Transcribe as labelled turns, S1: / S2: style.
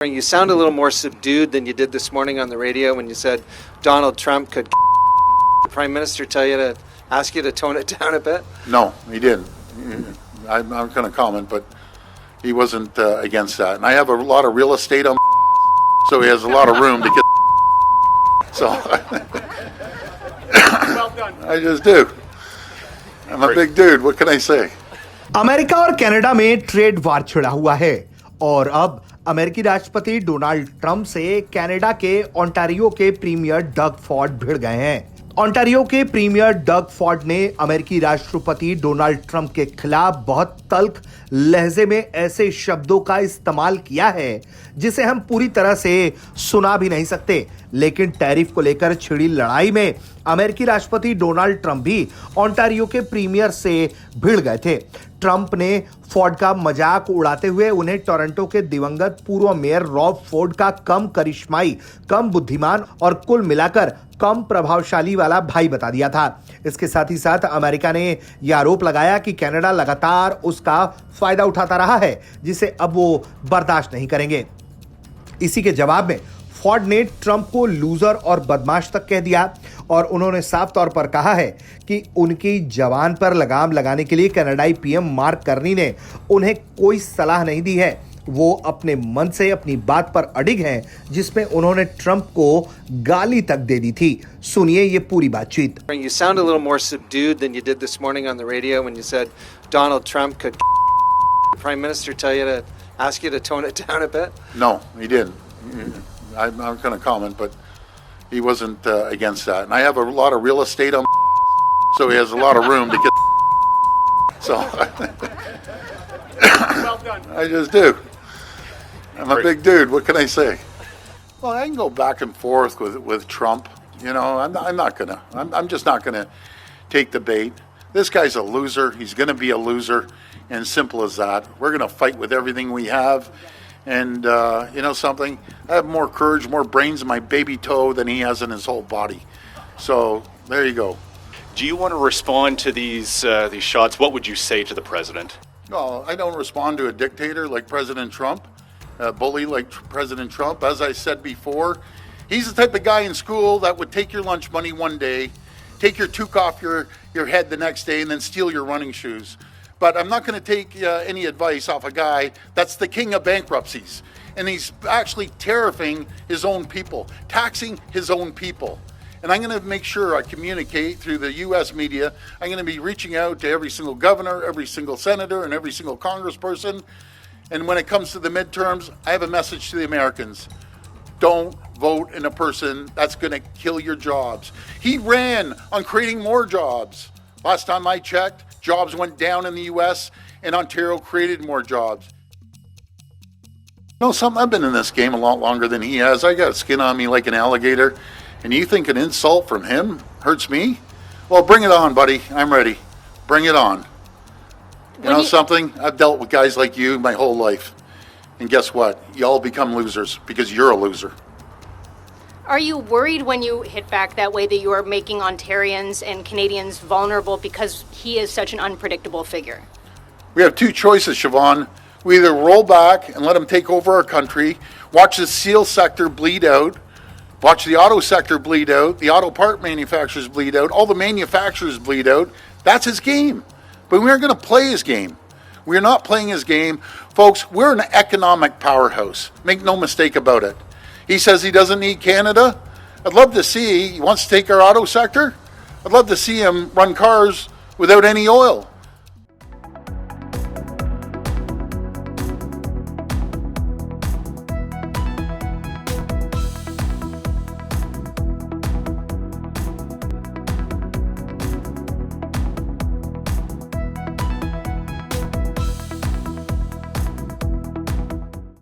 S1: You sound a little more subdued than you did this morning on the radio when you said Donald Trump could the Prime Minister tell you to ask you to tone it down a bit?
S2: No, he didn't. I'm not going to comment, but he wasn't against that. And I have a lot of real estate on my so he has a lot of room to get so
S3: well done.
S2: I just do. I'm a big dude. What can I say?
S4: America और Canada में trade war छिड़ा हुआ है और अब अमेरिकी राष्ट्रपति Donald Trump से Canada के ओंटारियो के प्रीमियर डग फॉर्ड भिड़ गए हैं। ओंटारियो के प्रीमियर डग फॉर्ड ने अमेरिकी राष्ट्रपति डोनाल्ड ट्रंप के खिलाफ बहुत तल्ख लहजे में ऐसे शब्दों का इस्तेमाल किया है जिसे हम पूरी तरह से सुना भी नहीं सकते। लेकिन टैरिफ को लेकर छिड़ी लड़ाई में अमेरिकी राष्ट्रपति डोनाल्ड ट्रंप भी ओंटारियो के प्रीमियर से भिड़ गए थे। ट्रंप ने फोर्ड का मजाक उड़ाते हुए उन्हें टोरंटो के दिवंगत पूर्व मेयर रॉब फोर्ड का कम करिश्माई, कम बुद्धिमान और कुल मिलाकर कम प्रभावशाली वाला भाई बता दिया था। इसके साथ ही साथ अमेरिका ने यह आरोप लगाया कि कनाडा लगातार उसका फायदा उठाता रहा है जिसे अब वो बर्दाश्त नहीं करेंगे। इसी के जवाब में फोर्ड ने ट्रंप को लूजर और बदमाश तक कह दिया और उन्होंने साफ तौर पर कहा है कि उनकी जवान पर लगाम लगाने के लिए कनाडाई पीएम मार्क कार्नी ने उन्हें कोई सलाह नहीं दी है। वो अपने मन से अपनी बात पर अडिग हैं जिसमें उन्होंने ट्रंप को गाली तक दे दी थी। सुनिए ये पूरी बातचीत।
S1: You sound a little more subdued than you did this morning on the radio when you said Donald Trump could the Prime Minister tell you to ask you to tone it down a bit?
S2: No, he didn't. I'm not going to comment, but he wasn't against that. And I have a lot of real estate on my so he has a lot of room to get so
S3: Well done.
S2: I just do. I'm a big dude. What can I say? Well, I can go back and forth with Trump. You know, I'm not gonna. I'm just not gonna take the bait. This guy's a loser. He's gonna be a loser, and simple as that. We're gonna fight with everything we have. And you know something? I have more courage, more brains in my baby toe than he has in his whole body. So there you go.
S5: Do you want to respond to these shots? What would you say to the president?
S2: No, I don't respond to a dictator like President Trump, a bully like President Trump. As I said before, he's the type of guy in school that would take your lunch money one day, take your toque off your head the next day, and then steal your running shoes. But I'm not going to take any advice off a guy that's the king of bankruptcies. And he's actually tariffing his own people, taxing his own people. And I'm going to make sure I communicate through the U.S. media. I'm going to be reaching out to every single governor, every single senator, and every single congressperson. And when it comes to the midterms, I have a message to the Americans. Don't vote in a person that's going to kill your jobs. He ran on creating more jobs. Last time I checked, jobs went down in the U.S. and Ontario created more jobs. You know something? I've been in this game a lot longer than he has. I got skin on me like an alligator. And you think an insult from him hurts me? Well, bring it on, buddy. I'm ready. Bring it on. You know something? I've dealt with guys like you my whole life. And guess what? You all become losers because you're a loser.
S6: Are you worried when you hit back that way that you are making Ontarians and Canadians vulnerable because he is such an unpredictable figure?
S2: We have two choices, Siobhan. We either roll back and let him take over our country, watch the steel sector bleed out, watch the auto sector bleed out, the auto part manufacturers bleed out, all the manufacturers bleed out. That's his game. But we aren't going to play his game. We're not playing his game. Folks, we're an economic powerhouse. Make no mistake about it. He says he doesn't need Canada. I'd love to see, he wants to take our auto sector. I'd love to see him run cars without any oil.